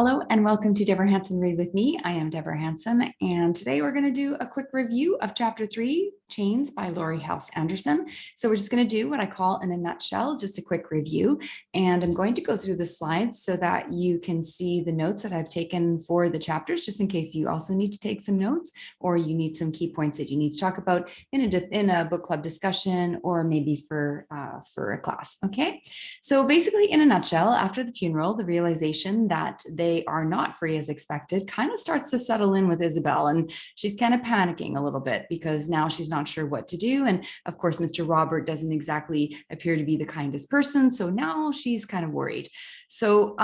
Hello and welcome to Deborah Hanson Read with me. I am Deborah Hanson, and today we're going to do a quick review of Chapter 3, Chains by Laurie Halse Anderson. So we're just going to do what I call in a nutshell, just a quick review. And I'm going to go through the slides so that you can see the notes that I've taken for the chapters, just in case you also need to take some notes or you need some key points that you need to talk about in a book club discussion or maybe for a class. Okay, so basically in a nutshell, after the funeral, the realization that they are not free as expected kind of starts to settle in with Isabel, and she's kind of panicking a little bit because now she's not sure what to do. And of course, Mr. Robert doesn't exactly appear to be the kindest person, so now she's kind of worried. So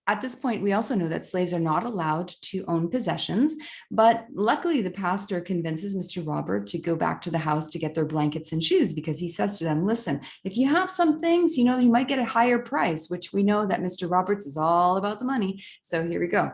at this point, we also know that slaves are not allowed to own possessions, but luckily the pastor convinces Mr. Robert to go back to the house to get their blankets and shoes, because he says to them, listen, if you have some things, you might get a higher price, which we know that Mr. Roberts is all about the money. So here we go.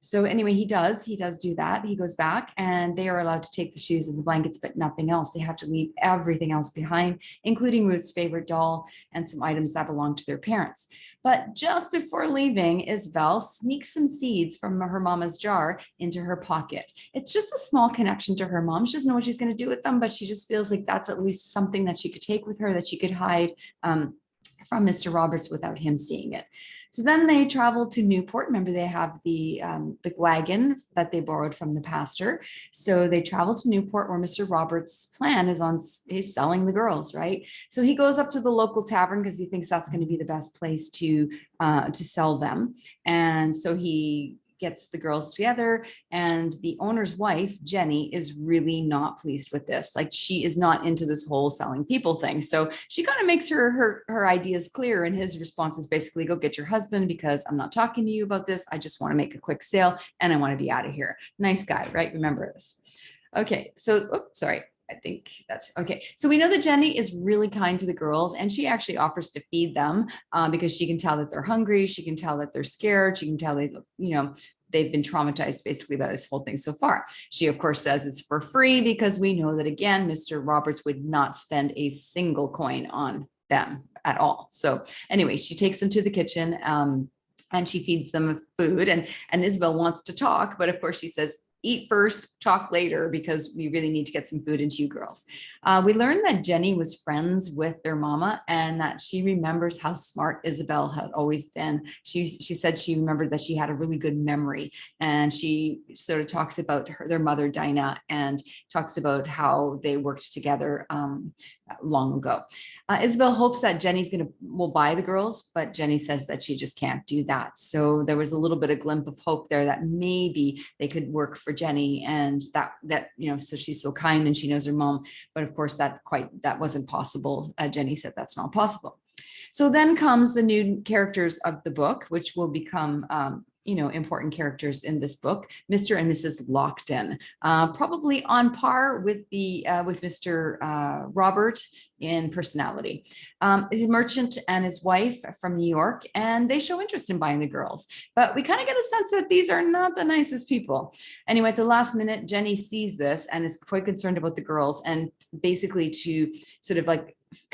So anyway, he does do that. He goes back and they are allowed to take the shoes and the blankets, but nothing else. They have to leave everything else behind, including Ruth's favorite doll and some items that belong to their parents. But just before leaving, Isabel sneaks some seeds from her mama's jar into her pocket. It's just a small connection to her mom. She doesn't know what she's going to do with them, but she just feels like that's at least something that she could take with her, that she could hide from Mr. Roberts without him seeing it. So then they travel to Newport. Remember, they have the wagon that they borrowed from the pastor. So they travel to Newport, where Mr. Roberts' plan is selling the girls, right? So he goes up to the local tavern because he thinks that's going to be the best place to sell them. And so he gets the girls together, and the owner's wife, Jenny, is really not pleased with this. Like, she is not into this whole selling people thing. So she kind of makes her ideas clear, and his response is basically, go get your husband, because I'm not talking to you about this. I just want to make a quick sale and I want to be out of here. Nice guy, right? Remember this. Okay, so, sorry. I think that's okay. So we know that Jenny is really kind to the girls, and she actually offers to feed them because she can tell that they're hungry. She can tell that they're scared. She can tell they've been traumatized basically by this whole thing so far. She, of course, says it's for free because we know that, again, Mr. Roberts would not spend a single coin on them at all. So anyway, she takes them to the kitchen and she feeds them food, and Isabel wants to talk, but of course she says, eat first, talk later, because we really need to get some food into you girls. We learned that Jenny was friends with their mama, and that she remembers how smart Isabel had always been. She said she remembered that she had a really good memory, and she sort of talks about their mother, Dinah, and talks about how they worked together long ago. Isabel hopes that will buy the girls, but Jenny says that she just can't do that. So there was a little bit of glimpse of hope there that maybe they could work for Jenny, and that so she's so kind and she knows her mom, but of course that wasn't possible. Jenny said that's not possible. So then comes the new characters of the book, which will become important characters in this book, Mr. and Mrs. Lockton, probably on par with Mr. Robert in personality. He's a merchant and his wife from New York, and they show interest in buying the girls, but we kind of get a sense that these are not the nicest people. Anyway, at the last minute, Jenny sees this and is quite concerned about the girls, and basically to sort of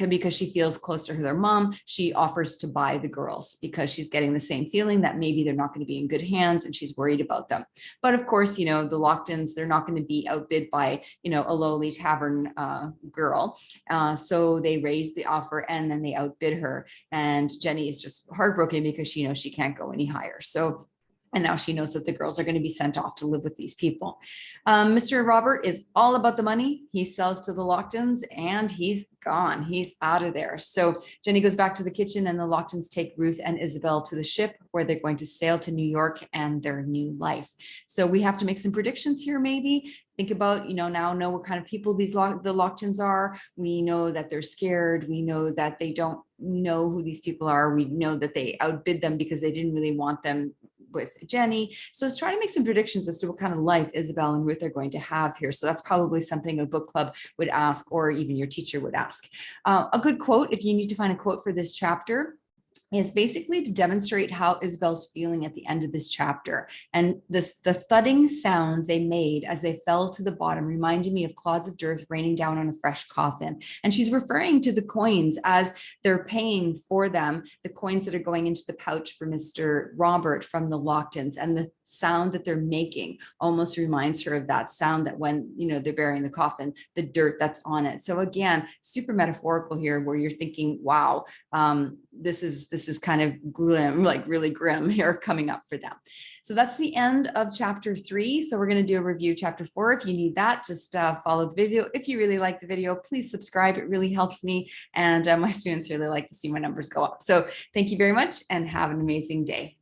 because she feels closer to their mom, she offers to buy the girls because she's getting the same feeling that maybe they're not going to be in good hands, and she's worried about them. But of course, the Locktons, they're not going to be outbid by, a lowly tavern girl. So they raise the offer and then they outbid her. And Jenny is just heartbroken because she knows she can't go any higher. And now she knows that the girls are going to be sent off to live with these people. Mr. Robert is all about the money. He sells to the Locktons and he's gone. He's out of there. So Jenny goes back to the kitchen, and the Locktons take Ruth and Isabel to the ship where they're going to sail to New York and their new life. So we have to make some predictions here, maybe. Think about, now know what kind of people the Locktons are. We know that they're scared. We know that they don't know who these people are. We know that they outbid them because they didn't really want them with Jenny. So let's try to make some predictions as to what kind of life Isabel and Ruth are going to have here. So that's probably something a book club would ask, or even your teacher would ask. A good quote, if you need to find a quote for this chapter, is basically to demonstrate how Isabel's feeling at the end of this chapter. And the thudding sound they made as they fell to the bottom reminded me of clods of dirt raining down on a fresh coffin. And she's referring to the coins as they're paying for them, the coins that are going into the pouch for Mr. Robert from the Locktons, and the sound that they're making almost reminds her of that sound that when, they're burying the coffin, the dirt that's on it. So again, super metaphorical here, where you're thinking, wow, this is kind of grim, like really grim here coming up for them. So that's the end of chapter 3. So we're going to do a review of chapter 4. If you need that, just follow the video. If you really like the video, please subscribe. It really helps me. And my students really like to see my numbers go up. So thank you very much and have an amazing day.